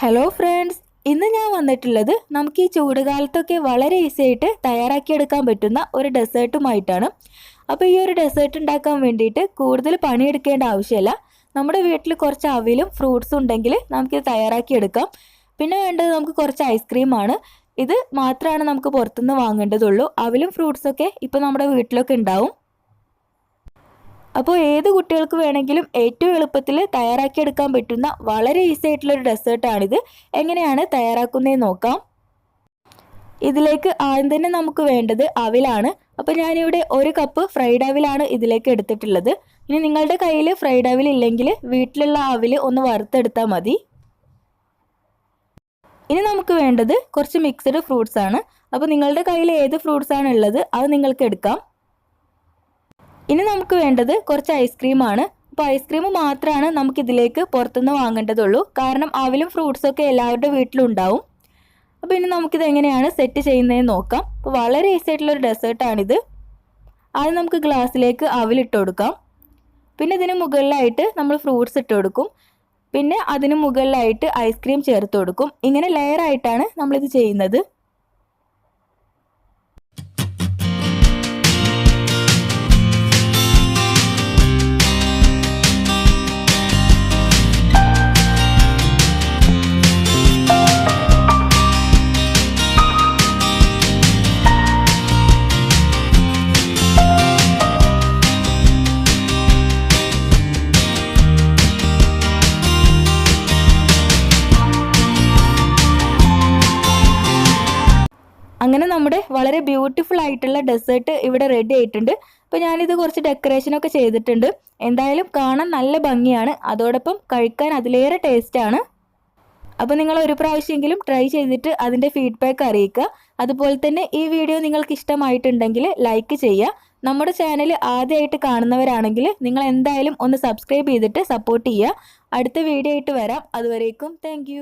Hello friends, ഇന്ന് ഞാൻ വന്നിട്ടുള്ളത് നമുക്ക് ഈ ചൂടുകാലത്തൊക്കെ വളരെ ഈസി ആയിട്ട് തയ്യാറാക്കിയെടുക്കാൻ പറ്റുന്ന ഒരു ഡെസേർട്ടുമായിട്ടാണ്. അപ്പോൾ ഈ ഒരു ഡെസേർട്ട് ഉണ്ടാക്കാൻ വേണ്ടിയിട്ട് കൂടുതൽ പണിയെടുക്കേണ്ട ആവശ്യമില്ല. നമ്മുടെ വീട്ടിൽ കുറച്ച് അവിലും ഫ്രൂട്ട്സും ഉണ്ടെങ്കിൽ നമുക്കിത് തയ്യാറാക്കിയെടുക്കാം. പിന്നെ വേണ്ടത് നമുക്ക് കുറച്ച് ഐസ്ക്രീമാണ്. ഇത് മാത്രമാണ് നമുക്ക് പുറത്തുനിന്ന് വാങ്ങേണ്ടതുള്ളൂ. അവിലും ഫ്രൂട്ട്സൊക്കെ ഇപ്പോൾ നമ്മുടെ വീട്ടിലൊക്കെ ഉണ്ടാവും. അപ്പോൾ ഏത് കുട്ടികൾക്ക് വേണമെങ്കിലും ഏറ്റവും എളുപ്പത്തിൽ തയ്യാറാക്കിയെടുക്കാൻ പറ്റുന്ന വളരെ ഈസി ആയിട്ടുള്ളൊരു ഡെസേർട്ടാണിത്. എങ്ങനെയാണ് തയ്യാറാക്കുന്നതെന്ന് നോക്കാം. ഇതിലേക്ക് ആദ്യം തന്നെ നമുക്ക് വേണ്ടത് അവിലാണ്. അപ്പോൾ ഞാനിവിടെ 1 കപ്പ് ഫ്രൈഡ് അവിലാണ് ഇതിലേക്ക് എടുത്തിട്ടുള്ളത്. ഇനി നിങ്ങളുടെ കയ്യിൽ ഫ്രൈഡ് അവിൽ ഇല്ലെങ്കിൽ വീട്ടിലുള്ള അവിൽ ഒന്ന് വറുത്തെടുത്താൽ മതി. ഇനി നമുക്ക് വേണ്ടത് കുറച്ച് മിക്സ്ഡ് ഫ്രൂട്ട്സ് ആണ്. അപ്പോൾ നിങ്ങളുടെ കയ്യിൽ ഏത് ഫ്രൂട്ട്സ് ആണ് ഉള്ളത് അത് നിങ്ങൾക്ക് എടുക്കാം. ഇനി നമുക്ക് വേണ്ടത് കുറച്ച് ഐസ്ക്രീമാണ്. അപ്പോൾ ഐസ്ക്രീം മാത്രമാണ് നമുക്കിതിലേക്ക് പുറത്തുനിന്ന് വാങ്ങേണ്ടതുള്ളൂ. കാരണം അവിലും ഫ്രൂട്ട്സൊക്കെ എല്ലാവരുടെ വീട്ടിലും ഉണ്ടാവും. അപ്പോൾ ഇനി നമുക്കിത് എങ്ങനെയാണ് സെറ്റ് ചെയ്യുന്നതെന്ന് നോക്കാം. അപ്പോൾ വളരെ ഈസി ആയിട്ടുള്ളൊരു ഡെസേർട്ടാണിത്. ആദ്യം നമുക്ക് ഗ്ലാസ്സിലേക്ക് അവിലിട്ട് കൊടുക്കാം. പിന്നെ ഇതിന് മുകളിലായിട്ട് നമ്മൾ ഫ്രൂട്ട്സ് ഇട്ട് കൊടുക്കും. പിന്നെ അതിന് മുകളിലായിട്ട് ഐസ്ക്രീം ചേർത്ത് കൊടുക്കും. ഇങ്ങനെ ലെയറായിട്ടാണ് നമ്മളിത് ചെയ്യുന്നത്. അങ്ങനെ നമ്മുടെ വളരെ ബ്യൂട്ടിഫുൾ ആയിട്ടുള്ള ഡെസേർട്ട് ഇവിടെ റെഡി ആയിട്ടുണ്ട്. അപ്പോൾ ഞാനിത് കുറച്ച് ഡെക്കറേഷനൊക്കെ ചെയ്തിട്ടുണ്ട്. എന്തായാലും കാണാൻ നല്ല ഭംഗിയാണ്, അതോടൊപ്പം കഴിക്കാൻ അതിലേറെ ടേസ്റ്റാണ്. അപ്പോൾ നിങ്ങൾ ഒരു പ്രാവശ്യമെങ്കിലും ട്രൈ ചെയ്തിട്ട് അതിൻ്റെ ഫീഡ്ബാക്ക് അറിയിക്കുക. അതുപോലെ തന്നെ ഈ വീഡിയോ നിങ്ങൾക്ക് ഇഷ്ടമായിട്ടുണ്ടെങ്കിൽ ലൈക്ക് ചെയ്യുക. നമ്മുടെ ചാനൽ ആദ്യമായിട്ട് കാണുന്നവരാണെങ്കിൽ നിങ്ങൾ എന്തായാലും ഒന്ന് സബ്സ്ക്രൈബ് ചെയ്തിട്ട് സപ്പോർട്ട് ചെയ്യുക. അടുത്ത വീഡിയോ ആയിട്ട് വരാം. അതുവരേക്കും താങ്ക്